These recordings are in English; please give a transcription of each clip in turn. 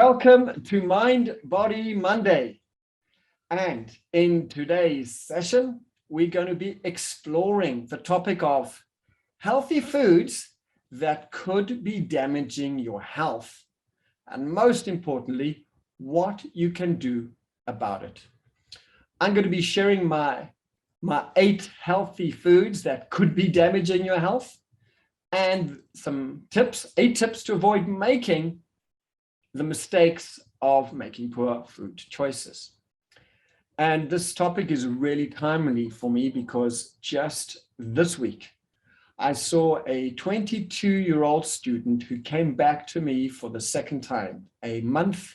Welcome to Mind Body Monday. And in today's session, we're going to be exploring the topic of healthy foods that could be damaging your health. And most importantly, what you can do about it. I'm going to be sharing my 8 healthy foods that could be damaging your health and some tips, 8 tips to avoid making the mistakes of making poor food choices. And this topic is really timely for me because just this week, I saw a 22-year-old student who came back to me for the second time, a month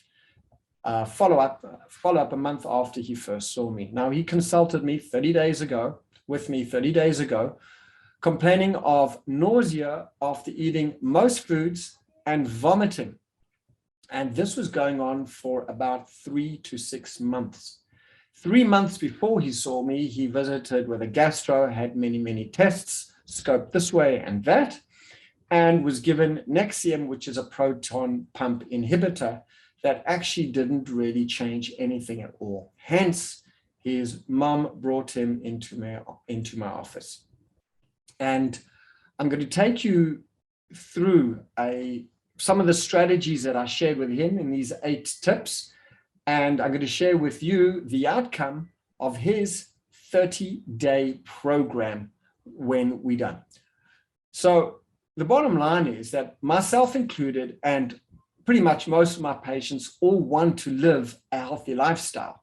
follow-up a month after he first saw me. Now, he consulted me 30 days ago, complaining of nausea after eating most foods and vomiting. And this was going on for about 3 to 6 months. 3 months before he saw me, he visited with a gastro, had many tests, scoped this way and that, and was given Nexium, which is a proton pump inhibitor that actually didn't really change anything at all. Hence, his mom brought him into my office. And I'm going to take you through some of the strategies that I shared with him in these 8 tips. And I'm going to share with you the outcome of his 30-day program when we're done. So the bottom line is that myself included, and pretty much most of my patients all want to live a healthy lifestyle.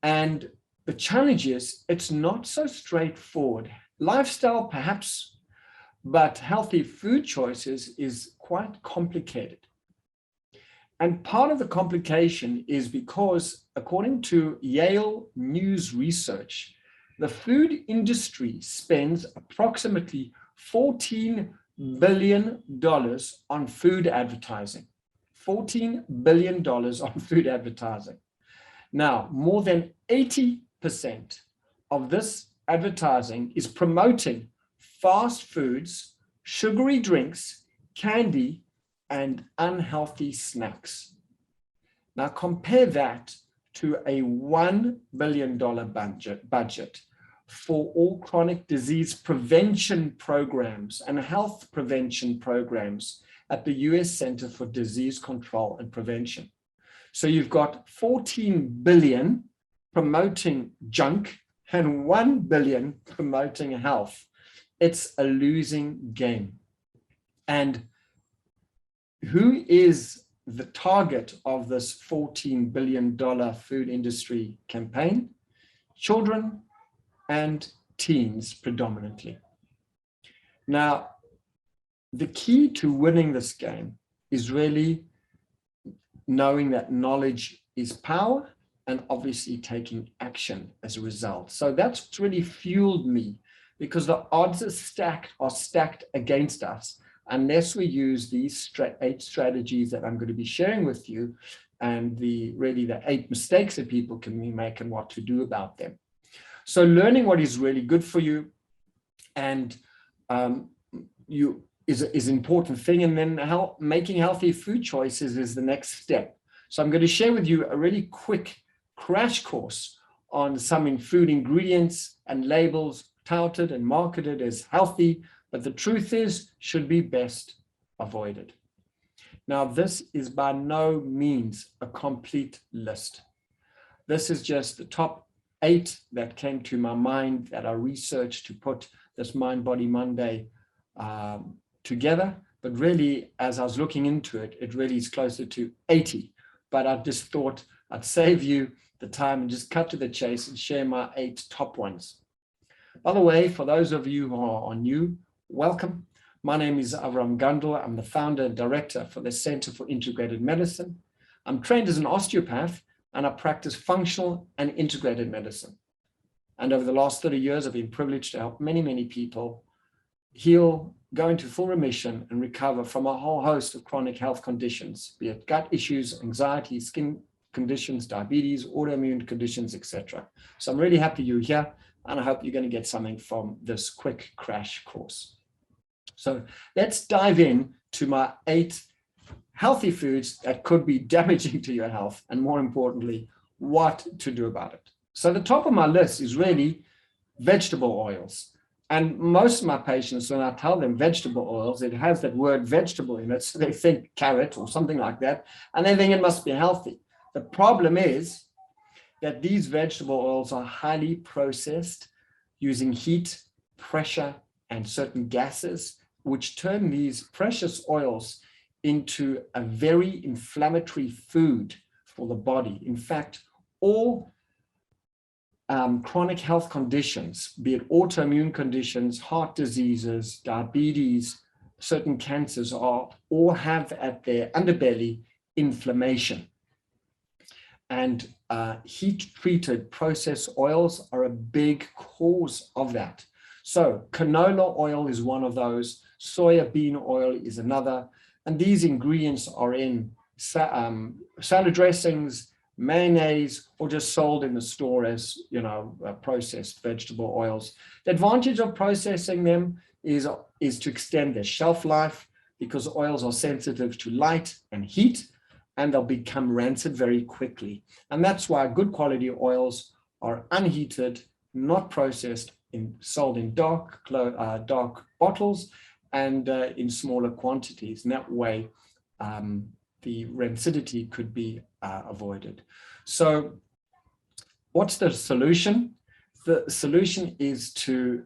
And the challenge is it's not so straightforward. Lifestyle perhaps, but healthy food choices is quite complicated. And part of the complication is because, according to Yale News research, the food industry spends approximately $14 billion on food advertising. $14 billion on food advertising. Now, more than 80% of this advertising is promoting fast foods, sugary drinks, candy, and unhealthy snacks. Now compare that to a $1 billion budget for all chronic disease prevention programs and health prevention programs at the US Center for Disease Control and Prevention. So you've got 14 billion promoting junk and 1 billion promoting health. It's a losing game. And who is the target of this $14 billion food industry campaign? Children and teens predominantly. Now, the key to winning this game is really knowing that knowledge is power and obviously taking action as a result. So that's really fueled me, because the odds are stacked against us unless we use these 8 strategies that I'm going to be sharing with you, and the 8 mistakes that people can make and what to do about them. So learning what is really good for you and is an important thing, and then making healthy food choices is the next step. So I'm going to share with you a really quick crash course on some food ingredients and labels touted and marketed as healthy, but the truth is should be best avoided. Now, this is by no means a complete list. This is just the top 8 that came to my mind that I researched to put this Mind Body Monday together. But really, as I was looking into it, it really is closer to 80. But I just thought I'd save you the time and just cut to the chase and share my 8 top ones. By the way, for those of you who are new, welcome. My name is Avraham Gundle. I'm the founder and director for the Center for Integrated Medicine. I'm trained as an osteopath, and I practice functional and integrated medicine. And over the last 30 years, I've been privileged to help many people heal, go into full remission, and recover from a whole host of chronic health conditions, be it gut issues, anxiety, skin conditions, diabetes, autoimmune conditions, etc. So I'm really happy you're here, and I hope you're going to get something from this quick crash course. So let's dive in to my 8 healthy foods that could be damaging to your health, and more importantly, what to do about it. So the top of my list is really vegetable oils. And most of my patients, when I tell them vegetable oils, it has that word vegetable in it, so they think carrot or something like that, and they think it must be healthy. The problem is that these vegetable oils are highly processed using heat, pressure, and certain gases, which turn these precious oils into a very inflammatory food for the body. In fact, all chronic health conditions, be it autoimmune conditions, heart diseases, diabetes, certain cancers, all have at their underbelly inflammation. And heat-treated processed oils are a big cause of that. So canola oil is one of those, soya bean oil is another, and these ingredients are in salad dressings, mayonnaise, or just sold in the store as, processed vegetable oils. The advantage of processing them is to extend their shelf life, because oils are sensitive to light and heat, and they'll become rancid very quickly. And that's why good quality oils are unheated, not processed, sold in dark bottles and in smaller quantities. And that way, the rancidity could be avoided. So what's the solution? The solution is to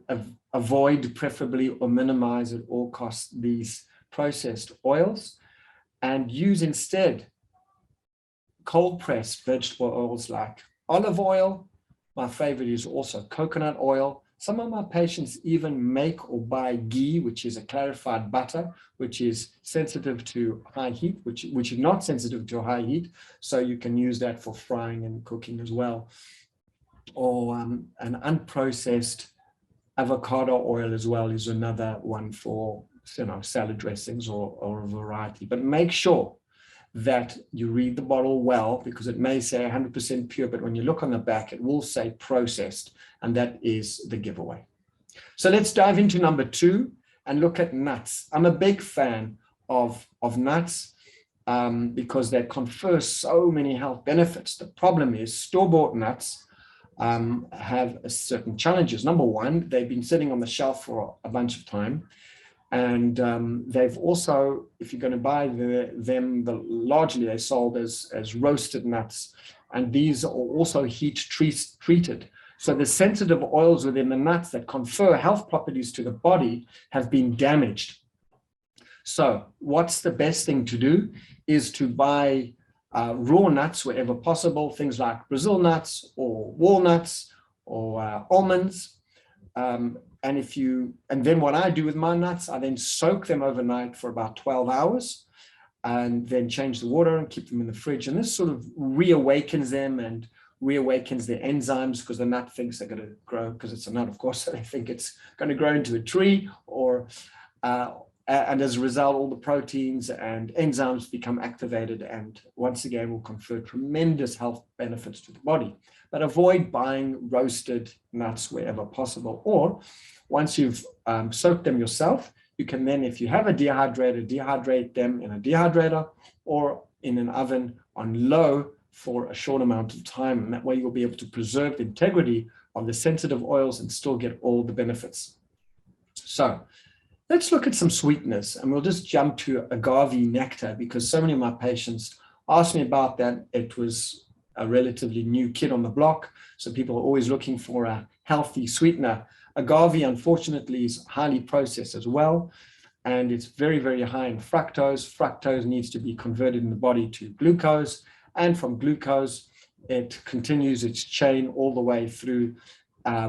avoid, preferably, or minimize at all costs these processed oils, and use instead cold pressed vegetable oils like olive oil. My favorite is also coconut oil. Some of my patients even make or buy ghee, which is a clarified butter, which is sensitive to high heat, which is not sensitive to high heat. So you can use that for frying and cooking as well. Or an unprocessed avocado oil as well is another one for, salad dressings or a variety. But make sure that you read the bottle well, because it may say 100% pure, but when you look on the back, it will say processed, and that is the giveaway. So let's dive into number 2 and look at nuts. I'm a big fan of nuts because they confer so many health benefits. The problem is store-bought nuts have certain challenges. Number one, they've been sitting on the shelf for a bunch of time. And they've also, if you're going to buy them, largely they're sold as roasted nuts. And these are also heat treated. So the sensitive oils within the nuts that confer health properties to the body have been damaged. So what's the best thing to do is to buy raw nuts wherever possible, things like Brazil nuts or walnuts or almonds. And then what I do with my nuts, I then soak them overnight for about 12 hours and then change the water and keep them in the fridge. And this sort of reawakens them and reawakens their enzymes, because the nut thinks they're going to grow, because it's a nut, of course, so they think it's going to grow into a tree, and as a result, all the proteins and enzymes become activated and once again will confer tremendous health benefits to the body. But avoid buying roasted nuts wherever possible. Or once you've soaked them yourself, you can then, if you have a dehydrator, dehydrate them in a dehydrator or in an oven on low for a short amount of time. And that way you'll be able to preserve the integrity of the sensitive oils and still get all the benefits. So let's look at some sweeteners, and we'll just jump to agave nectar, because so many of my patients asked me about that. It was a relatively new kid on the block, so people are always looking for a healthy sweetener. Agave, unfortunately, is highly processed as well, and it's very, very high in fructose. Fructose needs to be converted in the body to glucose, and from glucose, it continues its chain all the way through,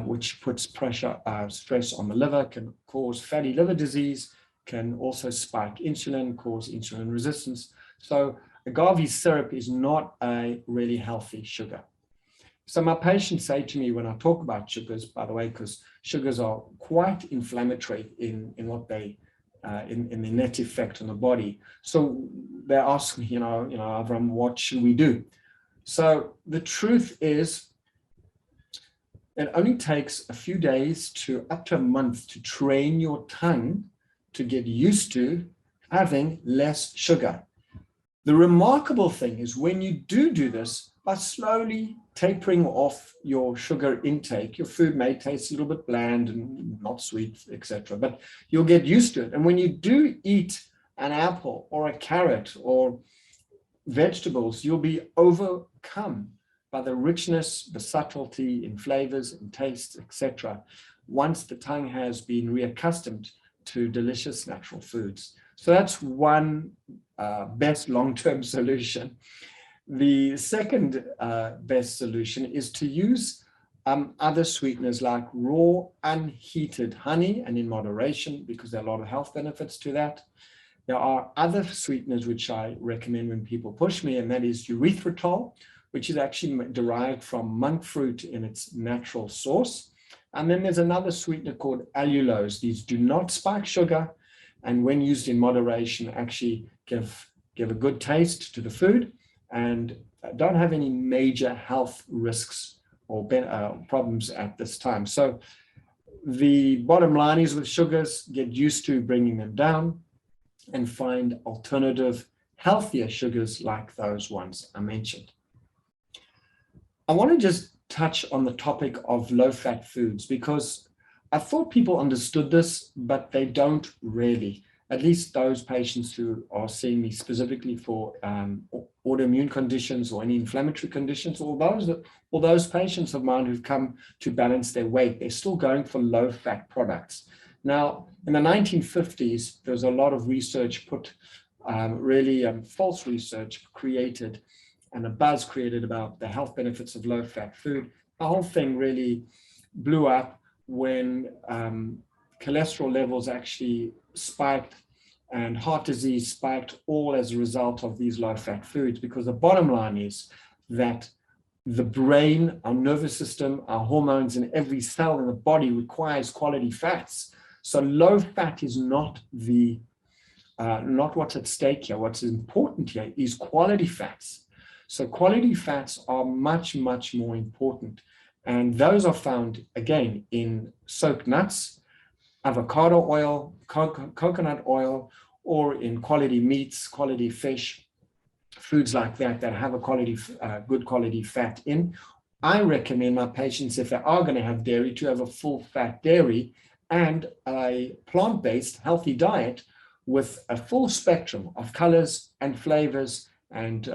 which puts stress on the liver, can cause fatty liver disease, can also spike insulin, cause insulin resistance. So agave syrup is not a really healthy sugar. So my patients say to me when I talk about sugars, by the way, because sugars are quite inflammatory in what they, in the net effect on the body. So they ask me, Avram, what should we do? So the truth is, it only takes a few days to up to a month to train your tongue to get used to having less sugar. The remarkable thing is when you do this, by slowly tapering off your sugar intake, your food may taste a little bit bland and not sweet, etc., but you'll get used to it. And when you do eat an apple or a carrot or vegetables, you'll be overcome by the richness, the subtlety in flavors and tastes, etc., once the tongue has been reaccustomed to delicious natural foods. So that's one best long-term solution. The second best solution is to use other sweeteners like raw, unheated honey, and in moderation, because there are a lot of health benefits to that. There are other sweeteners which I recommend when people push me, and that is erythritol, which is actually derived from monk fruit in its natural source. And then there's another sweetener called allulose. These do not spike sugar, and when used in moderation, actually give a good taste to the food and don't have any major health risks or problems at this time. So the bottom line is with sugars, get used to bringing them down and find alternative, healthier sugars like those ones I mentioned. I want to just touch on the topic of low-fat foods because I thought people understood this, but they don't really. At least those patients who are seeing me specifically for autoimmune conditions or any inflammatory conditions, or those patients of mine who've come to balance their weight, they're still going for low-fat products. Now, in the 1950s, there was a lot of research put, false research created and a buzz created about the health benefits of low-fat food. The whole thing really blew up when cholesterol levels actually spiked and heart disease spiked, all as a result of these low-fat foods, because the bottom line is that the brain, our nervous system, our hormones in every cell in the body requires quality fats. So low fat is not what's at stake here. What's important here is quality fats. So quality fats are much, much more important. And those are found, again, in soaked nuts, avocado oil, coconut oil, or in quality meats, quality fish, foods like that have a good quality fat in. I recommend my patients, if they are going to have dairy, to have a full fat dairy and a plant-based healthy diet with a full spectrum of colors and flavors and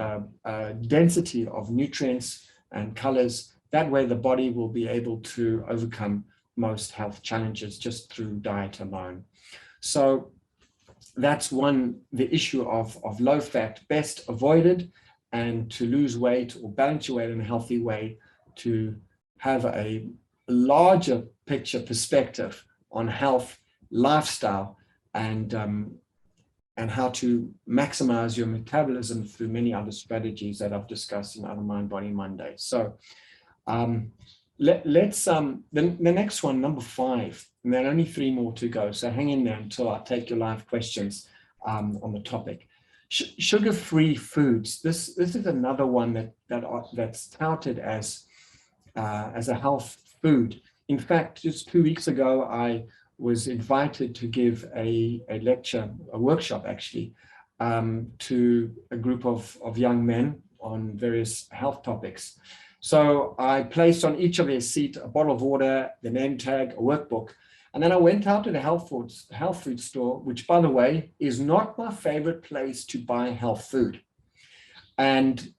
density of nutrients and colors. That way the body will be able to overcome most health challenges just through diet alone. So that's the issue of low fat, best avoided, and to lose weight or balance your weight in a healthy way, to have a larger picture perspective on health, lifestyle, and how to maximize your metabolism through many other strategies that I've discussed in other Mind Body Mondays. So let's the next one, number 5, and there are only 3 more to go. So hang in there until I take your live questions on the topic. Sugar-free foods. This is another one that's touted as a health food. In fact, just 2 weeks ago, I was invited to give a lecture, a workshop actually, to a group of young men on various health topics. So I placed on each of their seat a bottle of water, the name tag, a workbook, and then I went out to the health food store, which, by the way, is not my favorite place to buy health food. And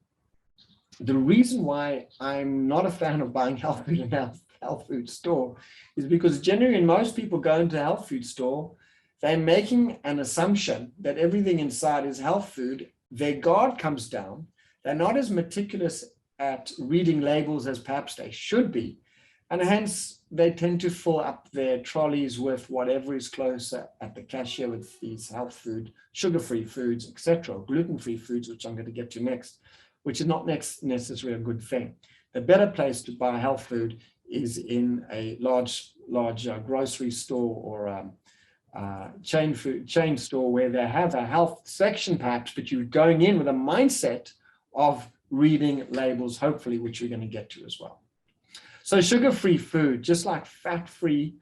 the reason why I'm not a fan of buying health food in a health food store is because generally when most people go into a health food store, they're making an assumption that everything inside is health food. Their guard comes down. They're not as meticulous at reading labels as perhaps they should be. And hence, they tend to fill up their trolleys with whatever is closer at the cashier with these health food, sugar-free foods, etc., gluten-free foods, which I'm going to get to next, which is not necessarily a good thing. The better place to buy health food is in a large grocery store or chain store where they have a health section perhaps, but you're going in with a mindset of reading labels, hopefully, which we're going to get to as well. So sugar-free food, just like fat-free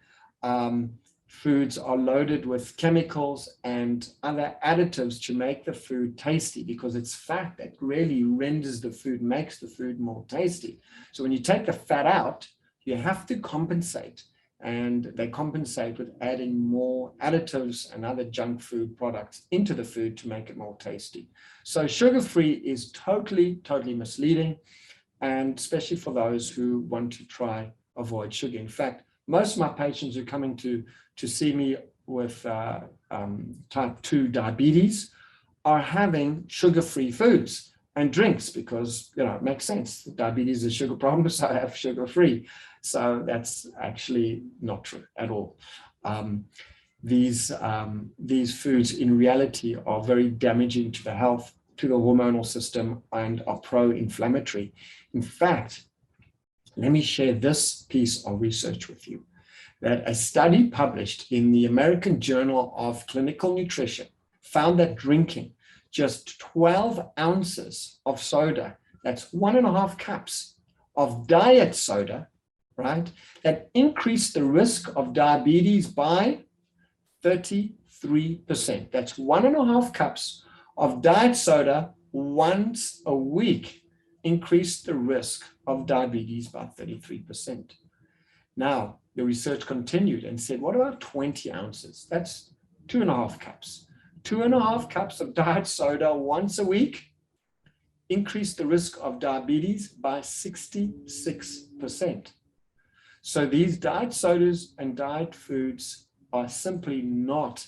foods are loaded with chemicals and other additives to make the food tasty, because it's fat that really renders the food, makes the food more tasty. So when you take the fat out, you have to compensate, and they compensate with adding more additives and other junk food products into the food to make it more tasty. So sugar-free is totally misleading, and especially for those who want to try avoid sugar. In fact, most of my patients who are coming to see me with type 2 diabetes are having sugar-free foods and drinks, because, you know, it makes sense. Diabetes is a sugar problem, so I have sugar-free. So that's actually not true at all. These foods in reality are very damaging to the health, to the hormonal system, and are pro-inflammatory. In fact, let me share this piece of research with you, that a study published in the American Journal of Clinical Nutrition found that drinking just 12 ounces of soda, that's 1.5 cups of diet soda, right, that increased the risk of diabetes by 33%. That's 1.5 cups of diet soda once a week increased the risk of diabetes by 33%. Now, the research continued and said, what about 20 ounces? That's 2.5 cups. 2.5 cups of diet soda once a week increased the risk of diabetes by 66%. So these diet sodas and diet foods are simply not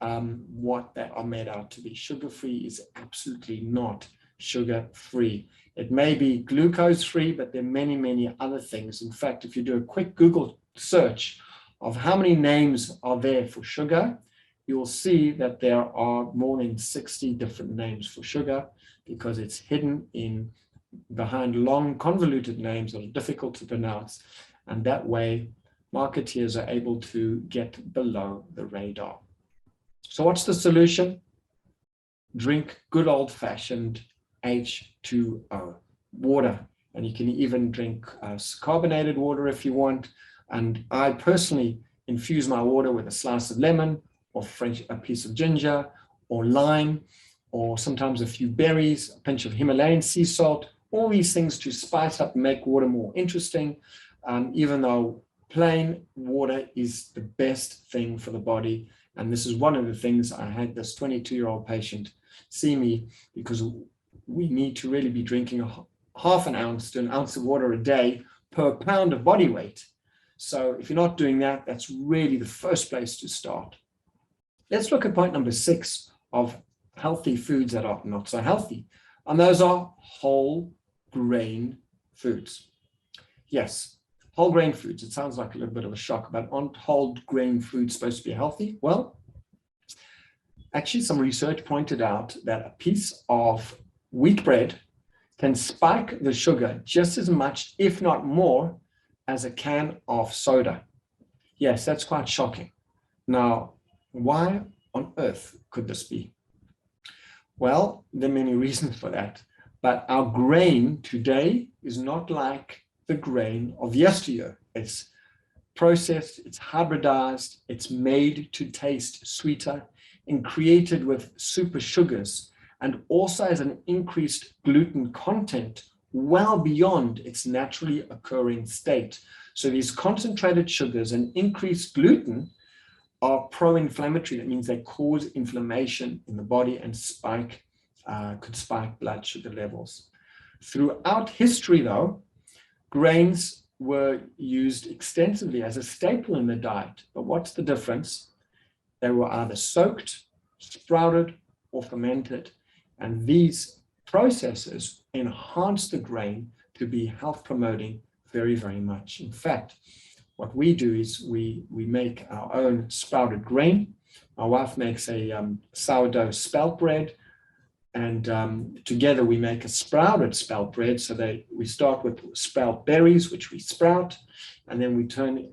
what they are made out to be. Sugar-free is absolutely not sugar-free. It may be glucose-free, but there are many other things. In fact, if you do a quick Google search of how many names are there for sugar, you will see that there are more than 60 different names for sugar, because it's hidden behind long convoluted names that are difficult to pronounce. And that way, marketeers are able to get below the radar. So what's the solution? Drink good old-fashioned H2O, water. And you can even drink carbonated water if you want. And I personally infuse my water with a slice of lemon, or a piece of ginger, or lime, or sometimes a few berries, a pinch of Himalayan sea salt, all these things to spice up and make water more interesting, even though plain water is the best thing for the body. And this is one of the things I had this 22-year-old patient see me, because we need to really be drinking half an ounce to an ounce of water a day per pound of body weight. So if you're not doing that, that's really the first place to start. Let's look at point number 6 of healthy foods that are not so healthy. And those are whole grain foods. Yes, whole grain foods. It sounds like a little bit of a shock, but aren't whole grain foods supposed to be healthy? Well, actually some research pointed out that a piece of wheat bread can spike the sugar just as much, if not more, as a can of soda. Yes, that's quite shocking. Now, why on earth could this be? Well, there are many reasons for that, but our grain today is not like the grain of yesteryear. It's processed, it's hybridized, it's made to taste sweeter and created with super sugars, and also has an increased gluten content well beyond its naturally occurring state. So these concentrated sugars and increased gluten are pro-inflammatory. That means they cause inflammation in the body and could spike blood sugar levels. Throughout history, though, grains were used extensively as a staple in the diet. But what's the difference? They were either soaked, sprouted, or fermented. And these processes enhance the grain to be health promoting very, very much. In fact, what we do is we make our own sprouted grain. My wife makes a sourdough spelt bread, and together we make a sprouted spelt bread. So we start with spelt berries, which we sprout, and then we turn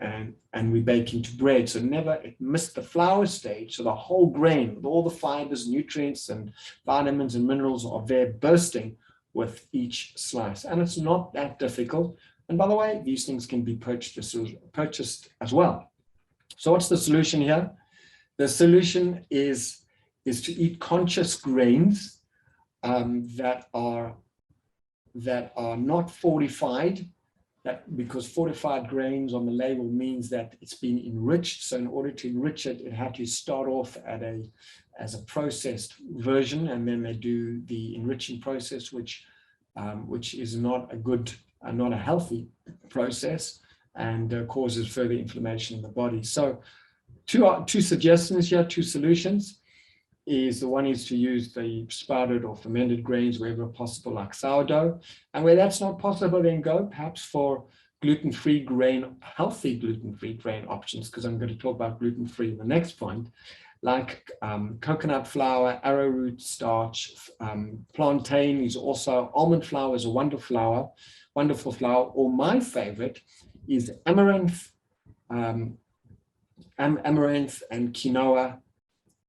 and we bake into bread. So it missed the flour stage. So the whole grain with all the fibers, nutrients, and vitamins and minerals are there bursting with each slice. And it's not that difficult. And by the way, these things can be purchased as well. So what's the solution here? The solution is to eat conscious grains that are not fortified, because fortified grains on the label means that it's been enriched. So in order to enrich it, it had to start off as a processed version, and then they do the enriching process, which is not a healthy process, and causes further inflammation in the body. So two suggestions here, two solutions. Is the one is to use the sprouted or fermented grains wherever possible, like sourdough. And where that's not possible, then go perhaps for gluten-free grain, healthy gluten-free grain options, because I'm going to talk about gluten-free in the next point, like coconut flour, arrowroot starch, plantain is also, almond flour is a wonderful flour, or my favorite is amaranth, amaranth and quinoa,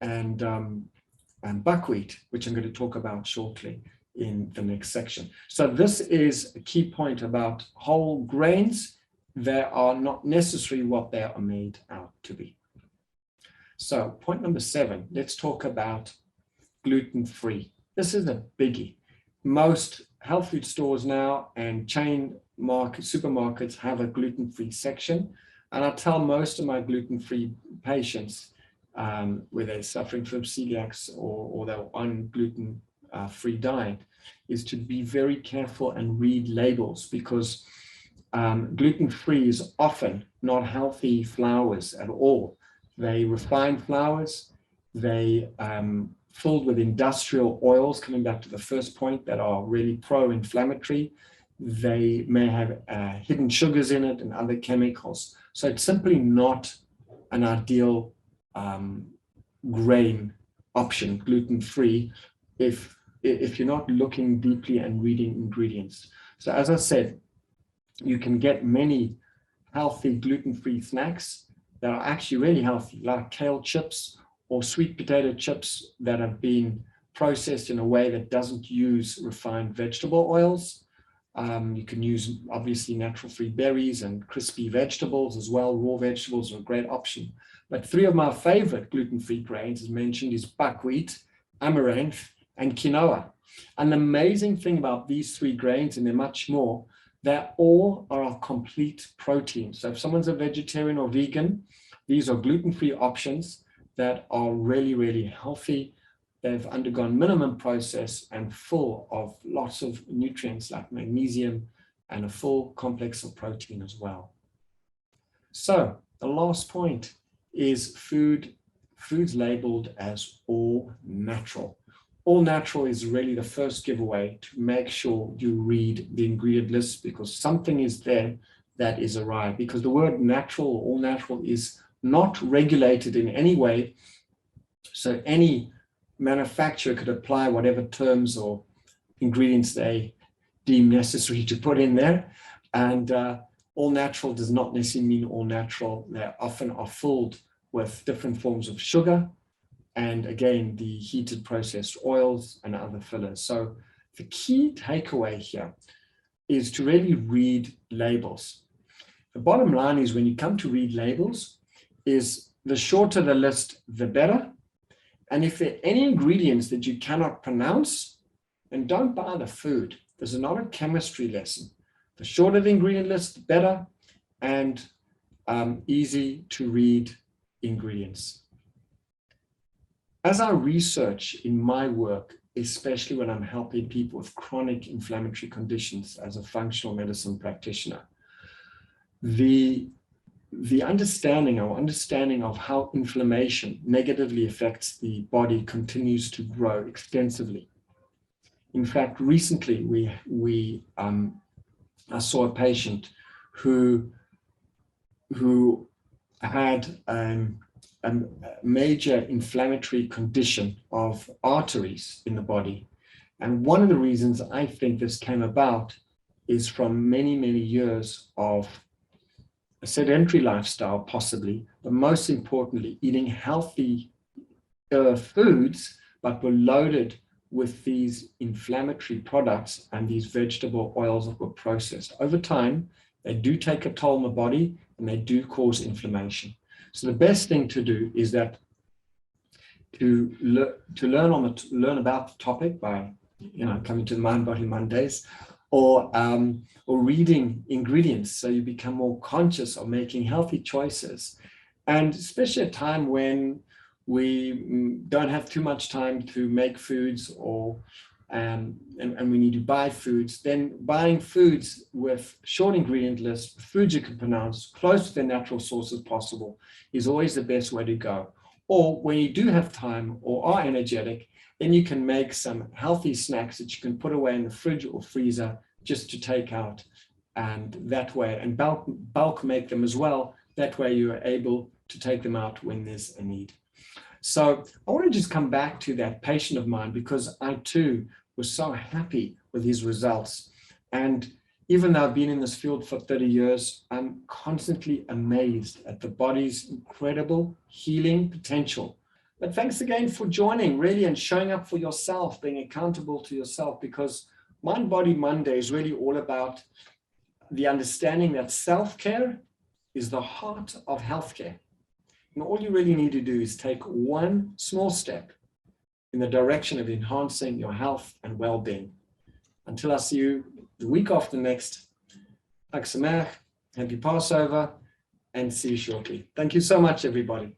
and buckwheat, which I'm going to talk about shortly in the next section. So this is a key point about whole grains. They are not necessarily what they are made out to be. So point number 7, let's talk about gluten-free. This is a biggie. Most health food stores now and chain supermarkets have a gluten-free section. And I tell most of my gluten-free patients, where they're suffering from celiacs or they're on gluten-free diet, is to be very careful and read labels, because gluten-free is often not healthy flours at all. They refined flours, they filled with industrial oils, coming back to the first point, that are really pro-inflammatory. They may have hidden sugars in it and other chemicals. So it's simply not an ideal grain option, gluten-free, if you're not looking deeply and reading ingredients. So as I said, you can get many healthy gluten-free snacks that are actually really healthy, like kale chips or sweet potato chips that have been processed in a way that doesn't use refined vegetable oils. You can use obviously natural-free berries and crispy vegetables as well. Raw vegetables are a great option. But 3 of my favorite gluten-free grains, as mentioned, is buckwheat, amaranth, and quinoa. And the amazing thing about these 3 grains, and they're much more, they all are a complete protein. So if someone's a vegetarian or vegan, these are gluten-free options that are really, really healthy. They've undergone minimum process and full of lots of nutrients like magnesium and a full complex of protein as well. So the last point is foods labeled as all natural. All natural is really the first giveaway to make sure you read the ingredient list, because something is there that is awry, because the word natural or all natural is not regulated in any way. So any manufacturer could apply whatever terms or ingredients they deem necessary to put in there. And all natural does not necessarily mean all natural. They often are filled with different forms of sugar, and again, the heated processed oils and other fillers. So the key takeaway here is to really read labels. The bottom line is, when you come to read labels, is the shorter the list, the better. And if there are any ingredients that you cannot pronounce, then don't buy the food. This is not a chemistry lesson. The shorter the ingredient list, the better, and easy to read ingredients. As I research in my work, especially when I'm helping people with chronic inflammatory conditions as a functional medicine practitioner, the understanding of how inflammation negatively affects the body continues to grow extensively. In fact, recently I saw a patient who had a major inflammatory condition of arteries in the body. And one of the reasons I think this came about is from many, many years of a sedentary lifestyle, possibly, but most importantly, eating healthy foods, but were loaded with these inflammatory products and these vegetable oils that were processed. Over time, they do take a toll on the body and they do cause inflammation. So the best thing to do is that to learn about the topic by coming to the Mind Body Mondays, or reading ingredients, so you become more conscious of making healthy choices. And especially at a time when we don't have too much time to make foods, or and we need to buy foods, then buying foods with short ingredient lists, foods you can pronounce, close to their natural source as possible, is always the best way to go. Or when you do have time or are energetic, then you can make some healthy snacks that you can put away in the fridge or freezer just to take out, and that way, and bulk make them as well. That way you are able to take them out when there's a need. So I want to just come back to that patient of mine, because I too was so happy with his results. And even though I've been in this field for 30 years, I'm constantly amazed at the body's incredible healing potential. But thanks again for joining, really, and showing up for yourself, being accountable to yourself, because Mind Body Monday is really all about the understanding that self-care is the heart of healthcare. And all you really need to do is take one small step in the direction of enhancing your health and well-being. Until I see you the week after next, Chag Sameach, happy Passover, and see you shortly. Thank you so much, everybody.